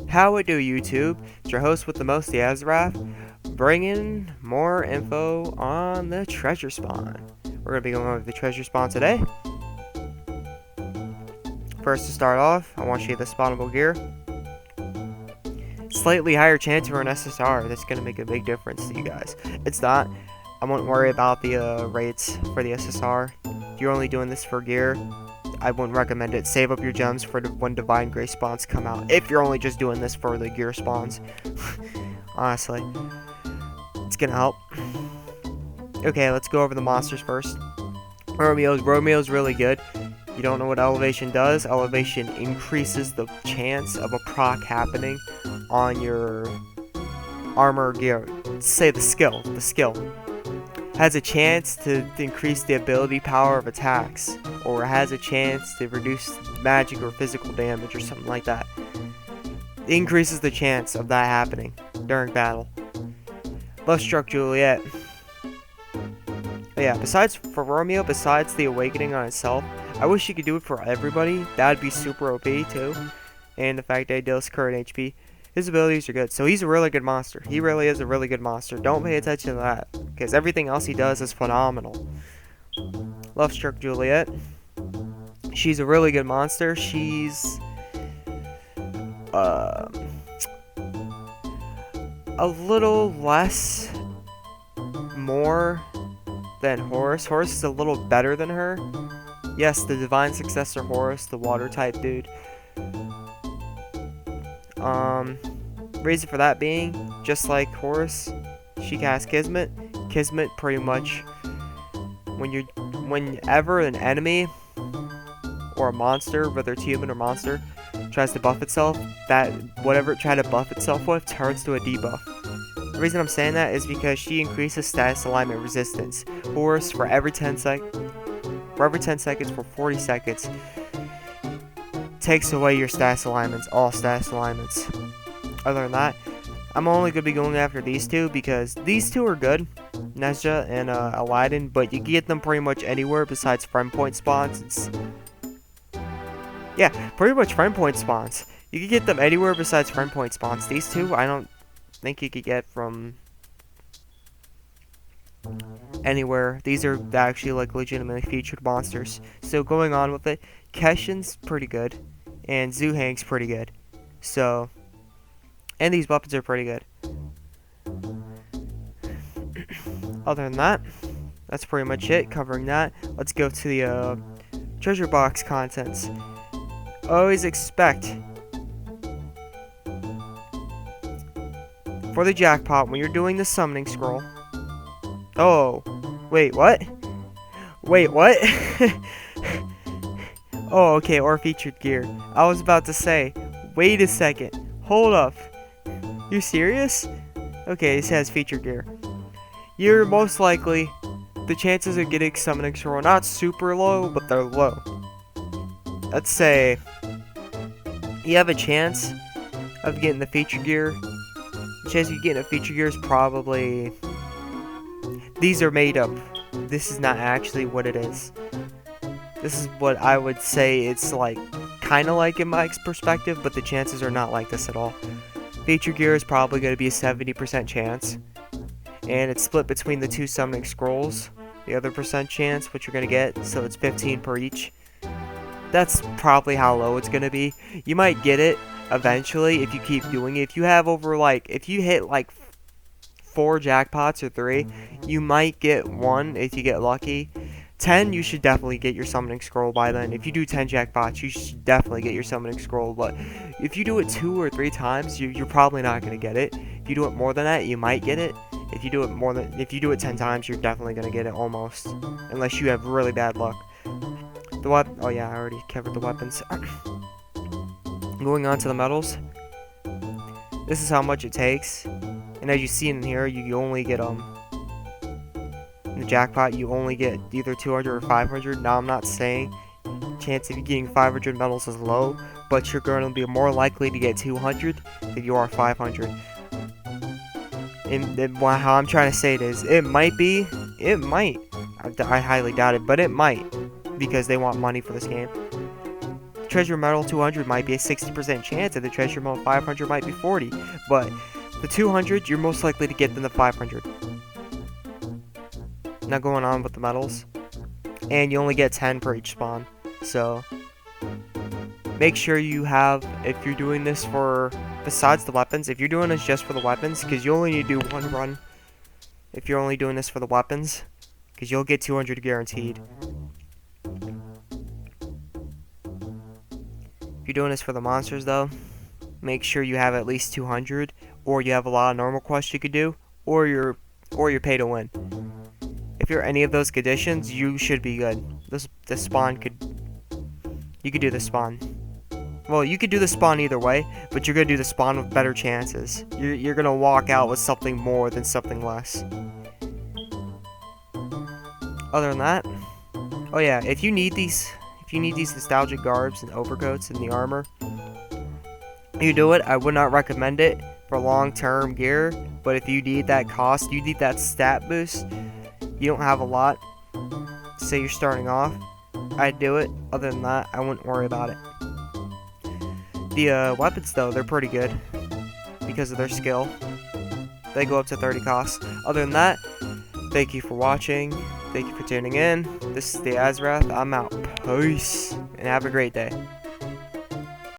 How it do, YouTube? It's your host with the most, the Azrath, bringing more info on the treasure spawn. We're going to be going over the treasure spawn today. First, to start off, I want to show you the spawnable gear. Slightly higher chance for an SSR. That's going to make a big difference to you guys. It's not. I wouldn't worry about the rates for the SSR. If you're only doing this for gear, I wouldn't recommend it. Save up your gems for when Divine Grace spawns come out. If you're only just doing this for the gear spawns. Honestly. It's gonna help. Okay, let's go over the monsters first. Romeo's really good. You don't know what elevation does. Elevation increases the chance of a proc happening on your armor gear. Say the skill. The skill has a chance to increase the ability power of attacks, or has a chance to reduce magic or physical damage or something like that. It increases the chance of that happening during battle. Love struck Juliet. But yeah, for Romeo, besides the awakening on itself, I wish you could do it for everybody. That'd be super OP too. And the fact that he deals current HP. His abilities are good, so he's a really good monster. He really is a really good monster. Don't pay attention to that, because everything else he does is phenomenal. Love struck Juliet. She's a really good monster. She's a little less more than Horus. Horus is a little better than her. Yes, the divine successor Horus, the water type dude. Reason for that being, just like Horus, she casts Kismet. Kismet pretty much, whenever an enemy or a monster, whether it's human or monster, tries to buff itself, that whatever it tried to buff itself with turns to a debuff. The reason I'm saying that is because she increases status alignment resistance. Horus, for every 10 seconds for 40 seconds, takes away your status alignments, all status alignments. Other than that, I'm only going to be going after these two because these two are good, Nezha and Aladdin, but you can get them pretty much anywhere besides friend point spawns. Yeah, pretty much friend point spawns. You can get them anywhere besides friend point spawns. These two, I don't think you could get from anywhere. These are actually like legitimately featured monsters. So going on with it, Keshin's pretty good, and Zuhang's pretty good. So, and these weapons are pretty good. Other than that, that's pretty much it covering that. Let's go to the treasure box contents. Always expect for the jackpot when you're doing the summoning scroll. Oh, wait, what? Wait, what? Oh, okay, or featured gear. I was about to say, wait a second. Hold up. You serious? Okay, this has featured gear. You're most likely, the chances of getting summoning scroll are not super low, but they're low. Let's say you have a chance of getting the featured gear. The chance of you getting a featured gear is probably, these are made up. This is not actually what it is. This is what I would say it's like, kind of like in my perspective, but the chances are not like this at all. Featured gear is probably going to be a 70% chance, and it's split between the two summoning scrolls. The other percent chance, what you're going to get, so it's 15 per each. That's probably how low it's going to be. You might get it eventually if you keep doing it. If you have over if you hit like 4 jackpots or 3, you might get 1 if you get lucky. 10, you should definitely get your summoning scroll by then. If you do 10 jackpots, you should definitely get your summoning scroll. But if you do it 2 or 3 times, you're probably not going to get it. If you do it more than that, you might get it. If you do it 10 times, you're definitely going to get it almost, unless you have really bad luck. Oh yeah, I already covered the weapons. Going on to the medals. This is how much it takes, and as you see in here, you only get in the jackpot, you only get either 200 or 500. Now, I'm not saying chance of you getting 500 medals is low, but you're going to be more likely to get 200 than you are 500. And how I'm trying to say it is, it might, I highly doubt it, but it might, because they want money for this game. treasure medal 200 might be a 60% chance, and the treasure medal 500 might be 40. But the 200, you're most likely to get than the 500. Now going on with the medals, and you only get 10 per each spawn. So make sure you have, if you're doing this for, besides the weapons, if you're doing this just for the weapons, because you only need to do one run. If you're only doing this for the weapons, because you'll get 200 guaranteed. If you're doing this for the monsters though, make sure you have at least 200, or you have a lot of normal quests you could do, or you're pay to win. If you're any of those conditions, you should be good. This spawn you could do the spawn. Well, you could do the spawn either way, but you're gonna do the spawn with better chances. You're gonna walk out with something more than something less. Other than that, oh yeah, if you need these nostalgic garbs and overcoats and the armor, you do it. I would not recommend it for long-term gear, but if you need that cost, you need that stat boost, you don't have a lot, say you're starting off, I'd do it. Other than that, I wouldn't worry about it. The weapons though, they're pretty good because of their skill. They go up to 30 costs. Other than that, thank you for watching. Thank you for tuning in. This is the Azrath. I'm out. Peace. And have a great day.